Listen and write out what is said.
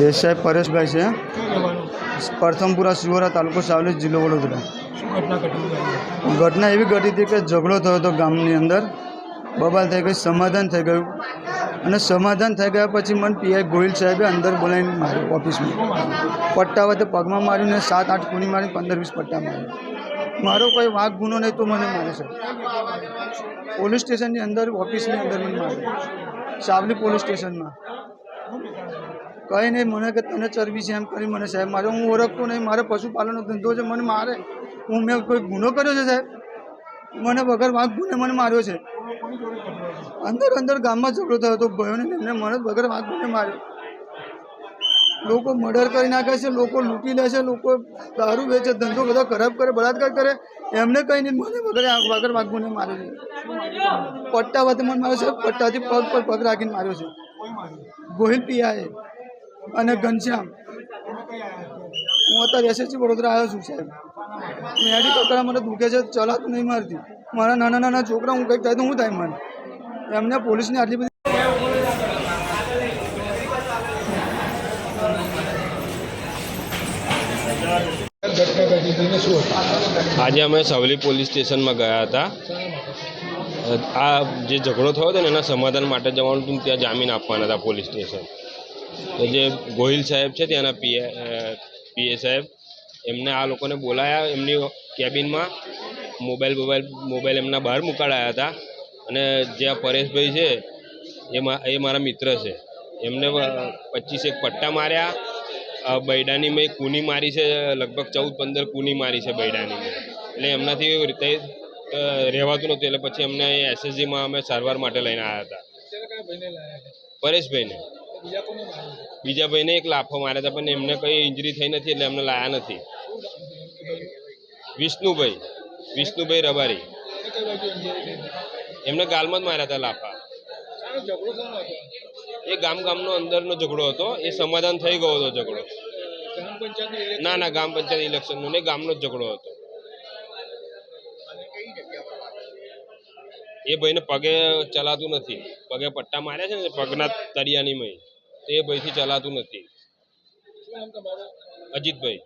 દેસાઈ પરેશભાઈ છે, પ્રથમપુરા શિવોરા, તાલુકો સાવલી, જિલ્લો વડોદરા। ઘટના એવી ઘટી હતી કે ઝઘડો થયો હતો ગામની અંદર, બબાલ થઈ ગઈ, સમાધાન થઈ ગયું અને સમાધાન થઈ ગયા પછી મને પીઆઈ ગોહિલ સાહેબે અંદર બોલાવીને માર્યો ઓફિસમાં। પટ્ટા વચ્ચે પગમાં મારીને 7-8 ખૂની મારી 15-20 પટ્ટા માર્યા। મારો કોઈ વાંક ગુનો નહીં તો મને મારે છે। પોલીસ સ્ટેશનની અંદર ઓફિસની અંદર મને માર્યો, સાવલી પોલીસ સ્ટેશનમાં। કંઈ નહીં, મને કે તને ચરબી છે એમ કરી મને સાહેબ મારે, હું ઓળખતો નહીં, મારે પશુપાલનનો ધંધો છે, મને મારે, મેં કોઈ ગુનો કર્યો છે સાહેબ? મને વગર વાંક ગુને મને માર્યો છે। અંદર ગામમાં ઝઘડો થયો હતો ભાઈઓને, એમને મને વગર વાંક ગુને માર્યો। લોકો મર્ડર કરી નાખે છે, લોકો લૂંટી લે છે, લોકો દારૂ વેચે, ધંધો બધા ખરાબ કરે, બળાત્કાર કરે, એમને કંઈ નહીં, મને વગર વાંક ગુને માર્યો છે। પટ્ટા વાતે મને માર્યો છે, પટ્ટાથી પગ પર પગ રાખીને માર્યો છે ગોહિલ પીઆઈ અને ઘનશ્યામ। હું અત્યારે એસએસસી વડોદરા આવ્યો છું સાહેબ। મેડિકલ કરા, મને દુખે છે, ચલાતું નહીં મારતી, મારા નાના છોકરા, હું કંઈક થાય તો શું થાય મને? એમને પોલીસની આટલી બધી આજે અમે સાવલી પોલીસ સ્ટેશનમાં ગયા હતા। આ જે ઝઘડો થયો હતો ને એના સમાધાન માટે જવાનું હતું, ત્યાં જામીન આપવાના હતા પોલીસ સ્ટેશન। તો જે ગોહિલ સાહેબ છે ત્યાંના પીએ સાહેબ, એમને આ લોકોને બોલાયા એમની કેબિનમાં, મોબાઈલ એમના બહાર મુકાડાયા હતા। અને જે આ પરેશભાઈ છે એ મારા મિત્ર છે, એમને 25 પટ્ટા માર્યા। બૈડાની મેં કૂની મારી છે, લગભગ 14-15 કૂની મારી છે બૈડાની મેં, એટલે એમનાથી એવી રીતે રહેવાતું નહોતું, એટલે પછી અમને એસએસજીમાં અમે સારવાર માટે લઈને આવ્યા હતા પરેશભાઈને। બીજા ભાઈને એક લાફો માર્યા હતા, પણ એમને કંઈ ઇન્જરી થઈ નથી, એટલે અમને લાયા નથી। વિષ્ણુભાઈ રબારી, એમને ગાલમાં જ માર્યા હતા લાફા। એ ગામનો અંદરનો ઝઘડો હતો, એ સમાધાન થઈ ગયો હતો ઝઘડો। ના, ગ્રામ પંચાયત ઇલેક્શનનો ને ગામનો જ ઝઘડો હતો। એ ભાઈને પગે ચલાતું નથી, પગે પટ્ટા માર્યા છે ને પગના તળિયાની મય, એ ભાઈથી ચલાતું નથી। અજીતભાઈ।